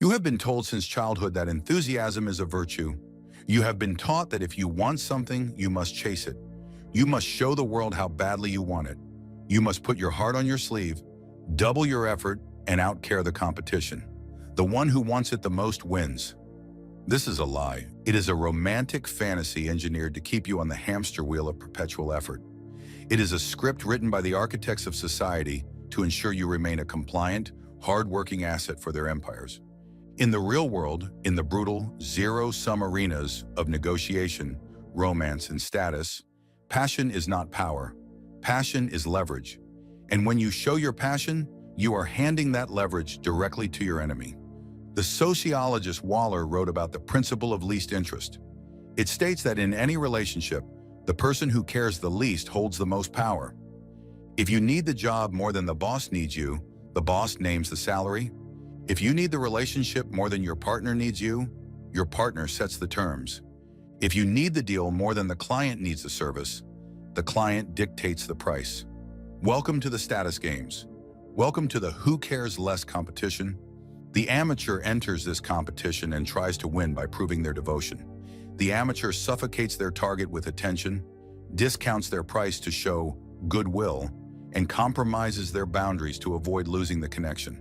You have been told since childhood that enthusiasm is a virtue. You have been taught that if you want something, you must chase it. You must show the world how badly you want it. You must put your heart on your sleeve, double your effort, and outcare the competition. The one who wants it the most wins. This is a lie. It is a romantic fantasy engineered to keep you on the hamster wheel of perpetual effort. It is a script written by the architects of society to ensure you remain a compliant, hard-working asset for their empires. In the real world, in the brutal, zero-sum arenas of negotiation, romance, and status, passion is not power. Passion is leverage. And when you show your passion, you are handing that leverage directly to your enemy. The sociologist Warlord wrote about the principle of least interest. It states that in any relationship, the person who cares the least holds the most power. If you need the job more than the boss needs you, the boss names the salary. If you need the relationship more than your partner needs you, your partner sets the terms. If you need the deal more than the client needs the service, the client dictates the price. Welcome to the status games. Welcome to the who cares less competition. The amateur enters this competition and tries to win by proving their devotion. The amateur suffocates their target with attention, discounts their price to show goodwill, and compromises their boundaries to avoid losing the connection.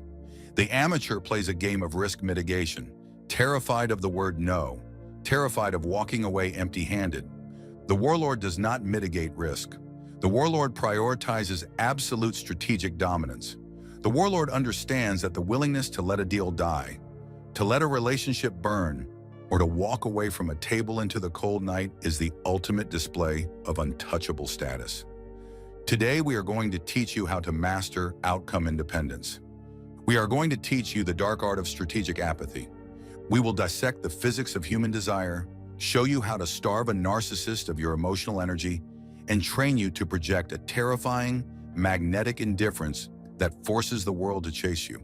The amateur plays a game of risk mitigation, terrified of the word no, terrified of walking away empty-handed. The warlord does not mitigate risk. The warlord prioritizes absolute strategic dominance. The warlord understands that the willingness to let a deal die, to let a relationship burn, or to walk away from a table into the cold night is the ultimate display of untouchable status. Today, we are going to teach you how to master outcome independence. We are going to teach you the dark art of strategic apathy. We will dissect the physics of human desire, show you how to starve a narcissist of your emotional energy, and train you to project a terrifying, magnetic indifference that forces the world to chase you.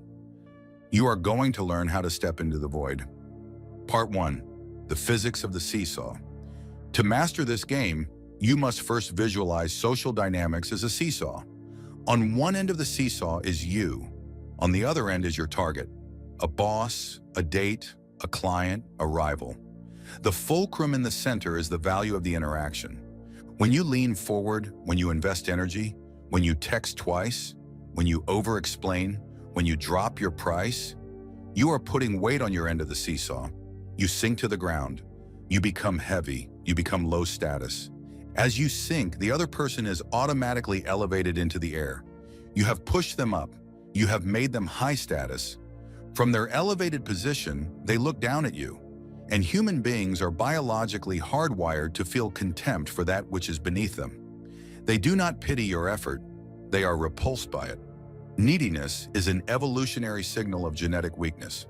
You are going to learn how to step into the void. Part 1. The physics of the seesaw. To master this game, you must first visualize social dynamics as a seesaw. On one end of the seesaw is you. On the other end is your target. A boss, a date, a client, a rival. The fulcrum in the center is the value of the interaction. When you lean forward, when you invest energy, when you text twice, when you over-explain, when you drop your price, you are putting weight on your end of the seesaw. You sink to the ground. You become heavy. You become low status. As you sink, the other person is automatically elevated into the air. You have pushed them up. You have made them high status. From their elevated position, they look down at you. And human beings are biologically hardwired to feel contempt for that which is beneath them. They do not pity your effort. They are repulsed by it. Neediness is an evolutionary signal of genetic weakness.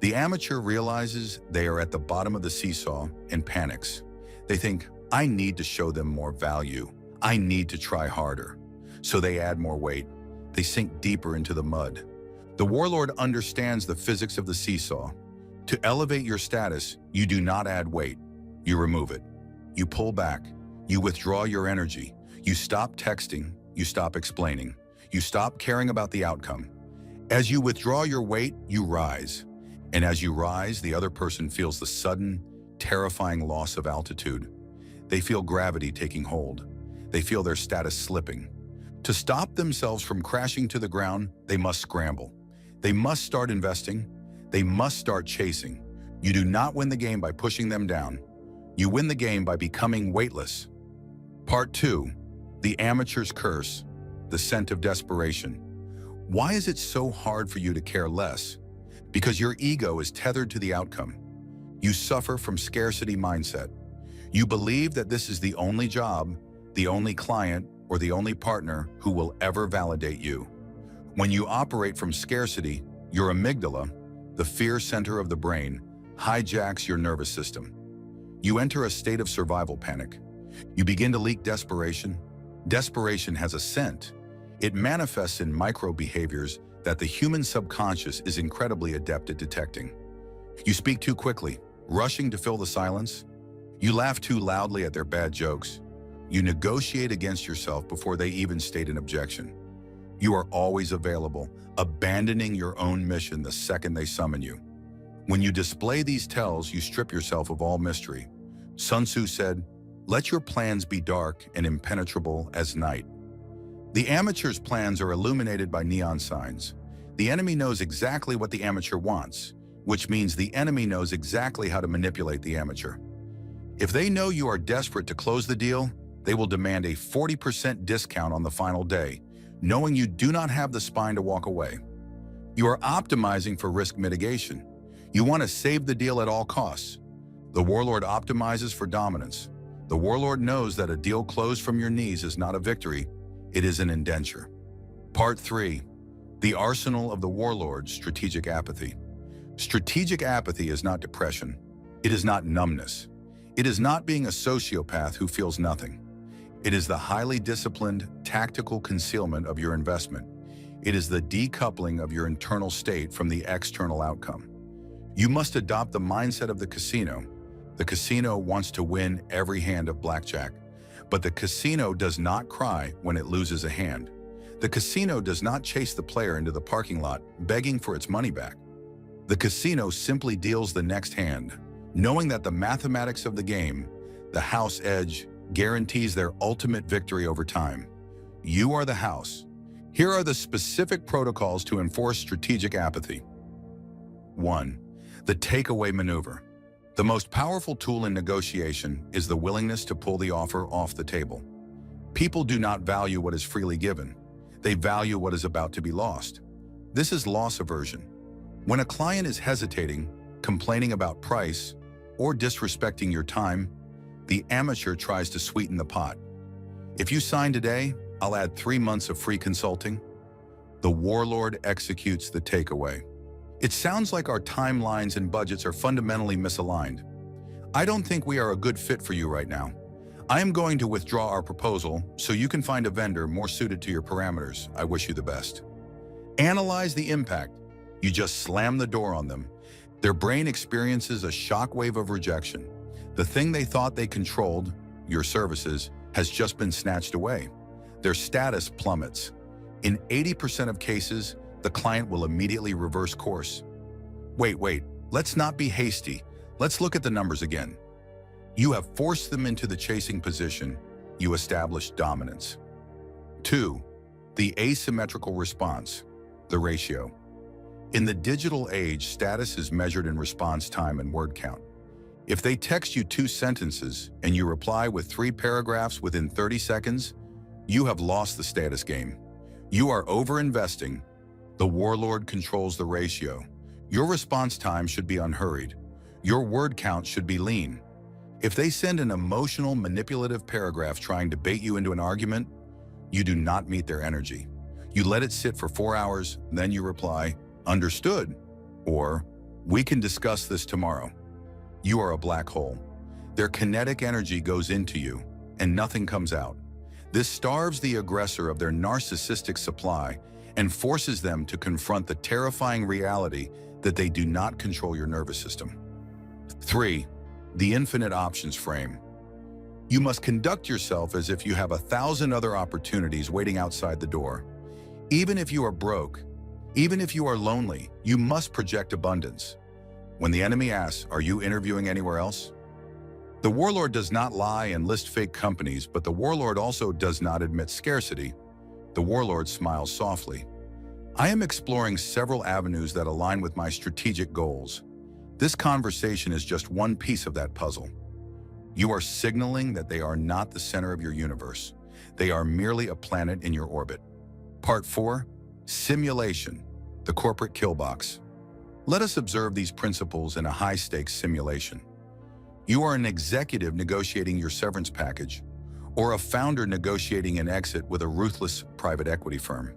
The amateur realizes they are at the bottom of the seesaw and panics. They think, I need to show them more value. I need to try harder. So they add more weight. They sink deeper into the mud. The warlord understands the physics of the seesaw. To elevate your status, you do not add weight. You remove it. You pull back. You withdraw your energy. You stop texting. You stop explaining. You stop caring about the outcome. As you withdraw your weight, you rise. And as you rise, the other person feels the sudden, terrifying loss of altitude. They feel gravity taking hold. They feel their status slipping. To stop themselves from crashing to the ground, they must scramble. They must start investing. They must start chasing. You do not win the game by pushing them down. You win the game by becoming weightless. Part 2. The amateur's curse. The scent of desperation. Why is it so hard for you to care less? Because your ego is tethered to the outcome. You suffer from scarcity mindset. You believe that this is the only job, the only client, or the only partner who will ever validate you. When you operate from scarcity, your amygdala, the fear center of the brain, hijacks your nervous system. You enter a state of survival panic. You begin to leak desperation. Desperation has a scent. It manifests in micro-behaviors that the human subconscious is incredibly adept at detecting. You speak too quickly, rushing to fill the silence. You laugh too loudly at their bad jokes. You negotiate against yourself before they even state an objection. You are always available, abandoning your own mission the second they summon you. When you display these tells, you strip yourself of all mystery. Sun Tzu said, "Let your plans be dark and impenetrable as night." The amateur's plans are illuminated by neon signs. The enemy knows exactly what the amateur wants, which means the enemy knows exactly how to manipulate the amateur. If they know you are desperate to close the deal, they will demand a 40% discount on the final day, knowing you do not have the spine to walk away. You are optimizing for risk mitigation. You want to save the deal at all costs. The Warlord optimizes for dominance. The Warlord knows that a deal closed from your knees is not a victory, it is an indenture. Part 3. The Arsenal of the Warlord, Strategic Apathy. Strategic apathy is not depression. It is not numbness. It is not being a sociopath who feels nothing. It is the highly disciplined, tactical concealment of your investment. It is the decoupling of your internal state from the external outcome. You must adopt the mindset of the casino. The casino wants to win every hand of blackjack, but the casino does not cry when it loses a hand. The casino does not chase the player into the parking lot, begging for its money back. The casino simply deals the next hand, knowing that the mathematics of the game, the house edge, guarantees their ultimate victory over time. You are the house. Here are the specific protocols to enforce strategic apathy. 1. The takeaway maneuver. The most powerful tool in negotiation is the willingness to pull the offer off the table. People do not value what is freely given. They value what is about to be lost. This is loss aversion. When a client is hesitating, complaining about price, or disrespecting your time, the amateur tries to sweeten the pot. If you sign today, I'll add 3 months of free consulting. The Warlord executes the takeaway. It sounds like our timelines and budgets are fundamentally misaligned. I don't think we are a good fit for you right now. I am going to withdraw our proposal so you can find a vendor more suited to your parameters. I wish you the best. Analyze the impact. You just slam the door on them. Their brain experiences a shockwave of rejection. The thing they thought they controlled, your services, has just been snatched away. Their status plummets. In 80% of cases, the client will immediately reverse course. Wait, let's not be hasty. Let's look at the numbers again. You have forced them into the chasing position. You established dominance. 2. The asymmetrical response, the ratio. In the digital age, status is measured in response time and word count. If they text you 2 sentences and you reply with 3 paragraphs within 30 seconds, you have lost the status game. You are over-investing. The Warlord controls the ratio. Your response time should be unhurried. Your word count should be lean. If they send an emotional, manipulative paragraph trying to bait you into an argument, you do not meet their energy. You let it sit for 4 hours, then you reply, "Understood," or "We can discuss this tomorrow." You are a black hole. Their kinetic energy goes into you, and nothing comes out. This starves the aggressor of their narcissistic supply and forces them to confront the terrifying reality that they do not control your nervous system. 3. The infinite options frame. You must conduct yourself as if you have 1,000 other opportunities waiting outside the door. Even if you are broke, even if you are lonely, you must project abundance. When the enemy asks, "Are you interviewing anywhere else?" The Warlord does not lie and list fake companies, but the Warlord also does not admit scarcity. The Warlord smiles softly. I am exploring several avenues that align with my strategic goals. This conversation is just one piece of that puzzle. You are signaling that they are not the center of your universe. They are merely a planet in your orbit. Part 4. Simulation, the corporate kill box. Let us observe these principles in a high-stakes simulation. You are an executive negotiating your severance package, or a founder negotiating an exit with a ruthless private equity firm.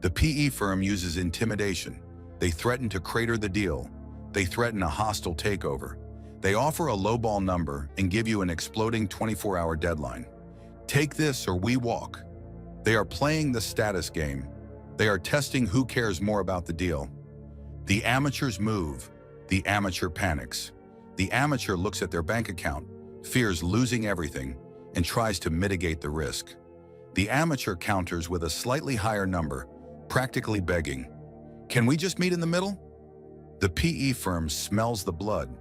The PE firm uses intimidation. They threaten to crater the deal. They threaten a hostile takeover. They offer a lowball number and give you an exploding 24-hour deadline. Take this or we walk. They are playing the status game. They are testing who cares more about the deal. The amateurs move. The amateur panics. The amateur looks at their bank account, fears losing everything, and tries to mitigate the risk. The amateur counters with a slightly higher number, practically begging, "Can we just meet in the middle?" The PE firm smells the blood.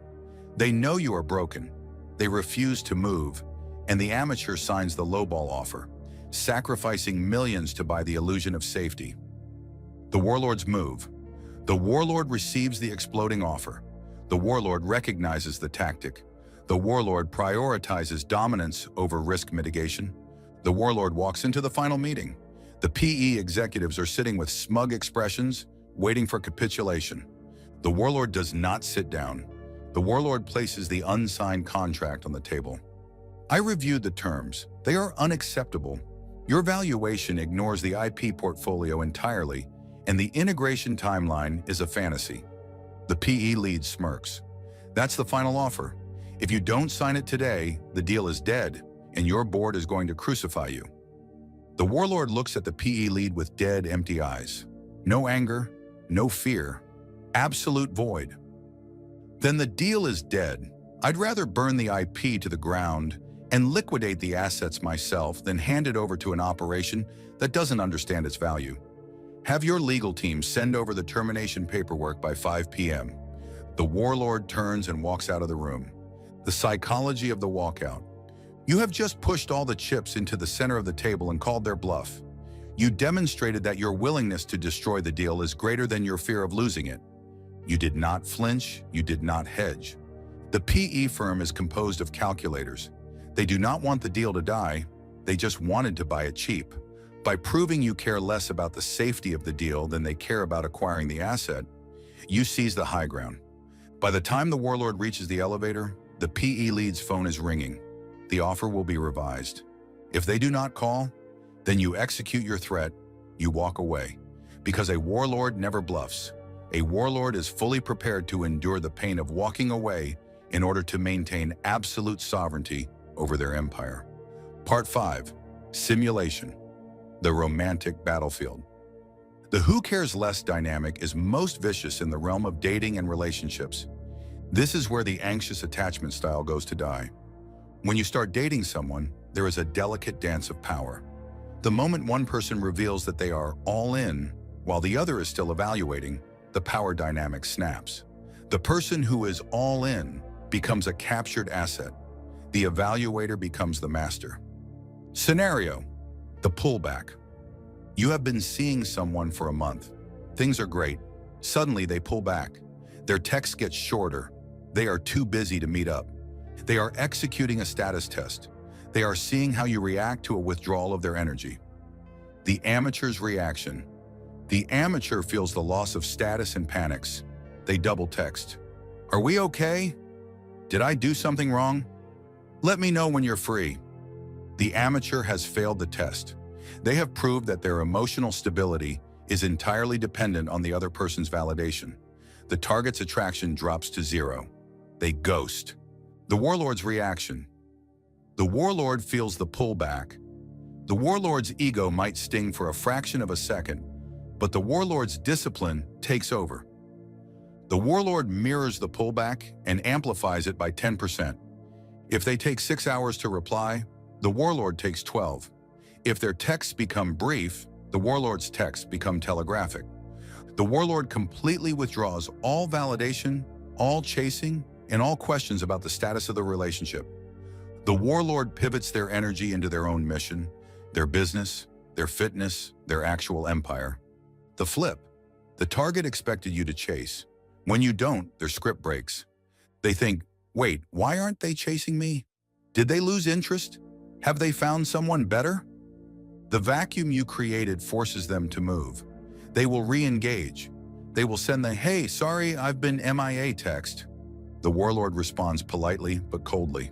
They know you are broken. They refuse to move, and the amateur signs the lowball offer, sacrificing millions to buy the illusion of safety. The warlords move. The warlord receives the exploding offer. The warlord recognizes the tactic. The warlord prioritizes dominance over risk mitigation. The warlord walks into the final meeting. The PE executives are sitting with smug expressions, waiting for capitulation. The warlord does not sit down. The warlord places the unsigned contract on the table. I reviewed the terms. They are unacceptable. Your valuation ignores the IP portfolio entirely, and the integration timeline is a fantasy. The PE lead smirks. That's the final offer. If you don't sign it today, the deal is dead, and your board is going to crucify you. The warlord looks at the PE lead with dead, empty eyes. No anger, no fear, absolute void. Then the deal is dead. I'd rather burn the IP to the ground and liquidate the assets myself than hand it over to an operation that doesn't understand its value. Have your legal team send over the termination paperwork by 5 p.m. The warlord turns and walks out of the room. The psychology of the walkout. You have just pushed all the chips into the center of the table and called their bluff. You demonstrated that your willingness to destroy the deal is greater than your fear of losing it. You did not flinch, you did not hedge. The PE firm is composed of calculators. They do not want the deal to die, they just wanted to buy it cheap. By proving you care less about the safety of the deal than they care about acquiring the asset, you seize the high ground. By the time the warlord reaches the elevator, the PE lead's phone is ringing. The offer will be revised. If they do not call, then you execute your threat, you walk away. Because a warlord never bluffs. A warlord is fully prepared to endure the pain of walking away in order to maintain absolute sovereignty over their empire. Part 5. Simulation. The romantic battlefield. The who cares less dynamic is most vicious in the realm of dating and relationships. This is where the anxious attachment style goes to die. When you start dating someone, there is a delicate dance of power. The moment one person reveals that they are all in, while the other is still evaluating, the power dynamic snaps. The person who is all in becomes a captured asset. The evaluator becomes the master. Scenario: the pullback. You have been seeing someone for a month. Things are great. Suddenly they pull back. Their texts get shorter. They are too busy to meet up. They are executing a status test. They are seeing how you react to a withdrawal of their energy. The amateur's reaction. The amateur feels the loss of status and panics. They double text. Are we okay? Did I do something wrong? Let me know when you're free. The amateur has failed the test. They have proved that their emotional stability is entirely dependent on the other person's validation. The target's attraction drops to zero. They ghost. The warlord's reaction. The warlord feels the pullback. The warlord's ego might sting for a fraction of a second, but the warlord's discipline takes over. The warlord mirrors the pullback and amplifies it by 10%. If they take 6 hours to reply, the warlord takes 12. If their texts become brief, the warlord's texts become telegraphic. The warlord completely withdraws all validation, all chasing, and all questions about the status of the relationship. The warlord pivots their energy into their own mission, their business, their fitness, their actual empire. The flip. The target expected you to chase. When you don't, their script breaks. They think, wait, why aren't they chasing me? Did they lose interest? Have they found someone better? The vacuum you created forces them to move. They will re-engage. They will send the, hey, sorry, I've been MIA text. The warlord responds politely but coldly.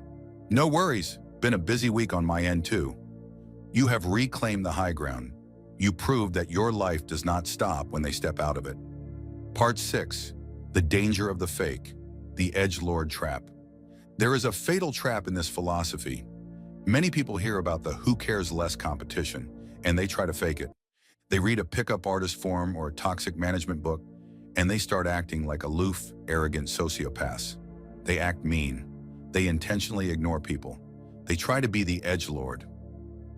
No worries, been a busy week on my end too. You have reclaimed the high ground. You proved that your life does not stop when they step out of it. Part 6. The danger of the fake. The edgelord trap. There is a fatal trap in this philosophy. Many people hear about the who cares less competition, and they try to fake it. They read a pickup artist forum or a toxic management book, and they start acting like aloof, arrogant sociopaths. They act mean. They intentionally ignore people. They try to be the edgelord.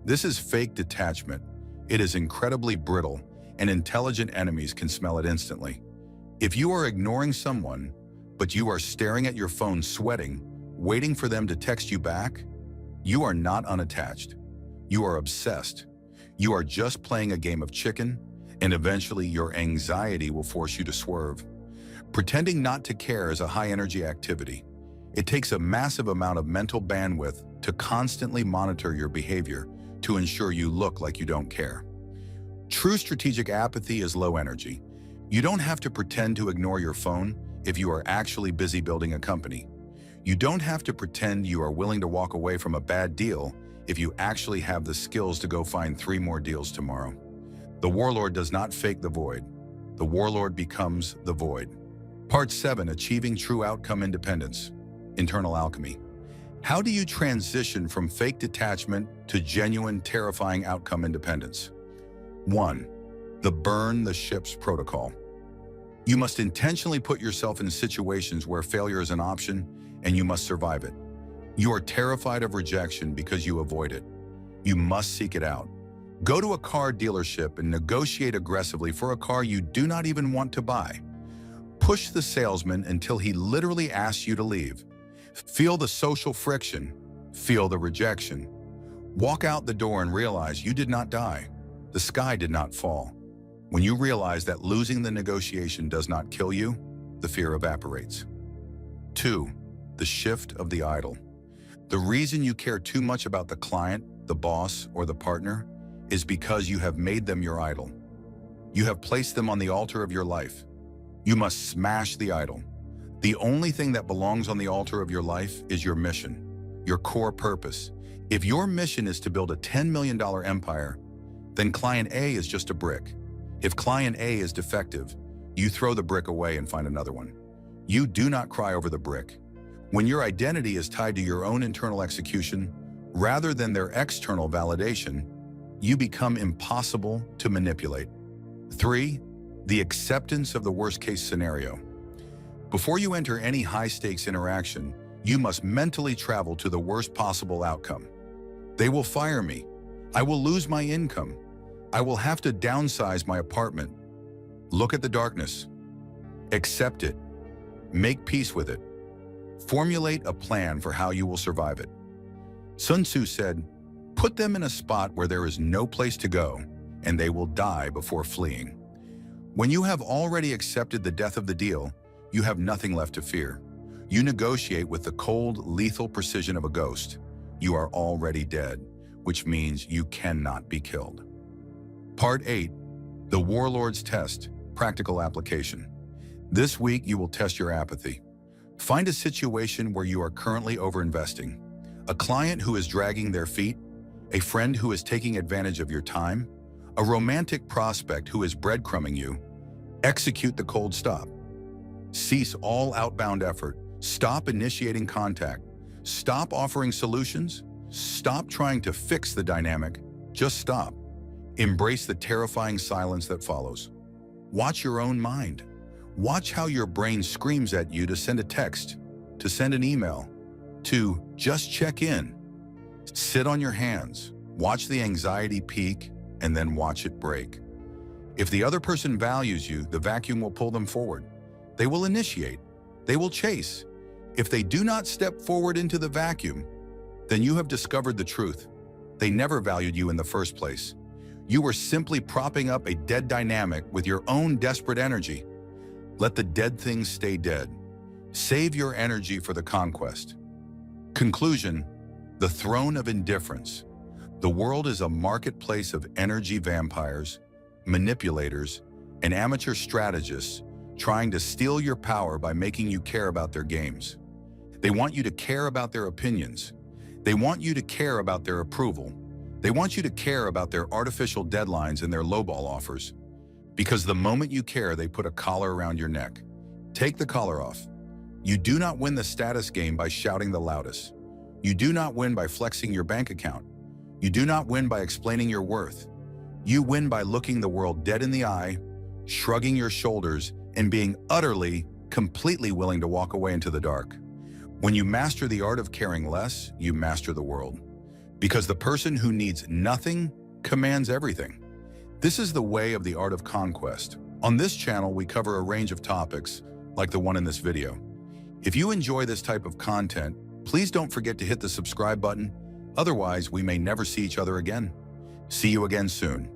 This is fake detachment. It is incredibly brittle, and intelligent enemies can smell it instantly. If you are ignoring someone, but you are staring at your phone sweating, waiting for them to text you back, you are not unattached. You are obsessed. You are just playing a game of chicken, and eventually your anxiety will force you to swerve. Pretending not to care is a high-energy activity. It takes a massive amount of mental bandwidth to constantly monitor your behavior to ensure you look like you don't care. True strategic apathy is low energy. You don't have to pretend to ignore your phone if you are actually busy building a company. You don't have to pretend you are willing to walk away from a bad deal if you actually have the skills to go find 3 more deals tomorrow. The Warlord does not fake the void. The Warlord becomes the void. Part 7, Achieving True Outcome Independence. Internal alchemy. How do you transition from fake detachment to genuine, terrifying outcome independence? 1. The burn the ships protocol. You must intentionally put yourself in situations where failure is an option, and you must survive it. You are terrified of rejection because you avoid it. You must seek it out. Go to a car dealership and negotiate aggressively for a car you do not even want to buy. Push the salesman until he literally asks you to leave. Feel the social friction. Feel the rejection. Walk out the door and realize you did not die. The sky did not fall. When you realize that losing the negotiation does not kill you, the fear evaporates. 2. The shift of the idol. The reason you care too much about the client, the boss, or the partner is because you have made them your idol. You have placed them on the altar of your life. You must smash the idol. The only thing that belongs on the altar of your life is your mission, your core purpose. If your mission is to build a $10 million empire, then client A is just a brick. If client A is defective, you throw the brick away and find another one. You do not cry over the brick. When your identity is tied to your own internal execution, rather than their external validation, you become impossible to manipulate. 3. The acceptance of the worst-case scenario. Before you enter any high-stakes interaction, you must mentally travel to the worst possible outcome. They will fire me. I will lose my income. I will have to downsize my apartment. Look at the darkness. Accept it. Make peace with it. Formulate a plan for how you will survive it. Sun Tzu said, "Put them in a spot where there is no place to go, and they will die before fleeing." When you have already accepted the death of the deal, you have nothing left to fear. You negotiate with the cold, lethal precision of a ghost. You are already dead, which means you cannot be killed. Part 8. The Warlord's Test, Practical Application. This week, you will test your apathy. Find a situation where you are currently overinvesting. A client who is dragging their feet, a friend who is taking advantage of your time, a romantic prospect who is breadcrumbing you. Execute the cold stop. Cease all outbound effort. Stop initiating contact. Stop offering solutions. Stop trying to fix the dynamic. Just stop. Embrace the terrifying silence that follows. Watch your own mind. Watch how your brain screams at you to send a text, to send an email, to just check in. Sit on your hands. Watch the anxiety peak and then watch it break. If the other person values you, the vacuum will pull them forward. They will initiate. They will chase. If they do not step forward into the vacuum, then you have discovered the truth. They never valued you in the first place. You were simply propping up a dead dynamic with your own desperate energy. Let the dead things stay dead. Save your energy for the conquest. Conclusion: the throne of indifference. The world is a marketplace of energy vampires, manipulators, and amateur strategists trying to steal your power by making you care about their games. They want you to care about their opinions. They want you to care about their approval. They want you to care about their artificial deadlines and their lowball offers. Because the moment you care, they put a collar around your neck. Take the collar off. You do not win the status game by shouting the loudest. You do not win by flexing your bank account. You do not win by explaining your worth. You win by looking the world dead in the eye, shrugging your shoulders, and being utterly, completely willing to walk away into the dark. When you master the art of caring less, you master the world. Because the person who needs nothing commands everything. This is the way of the art of conquest. On this channel, we cover a range of topics, like the one in this video. If you enjoy this type of content, please don't forget to hit the subscribe button. Otherwise, we may never see each other again. See you again soon.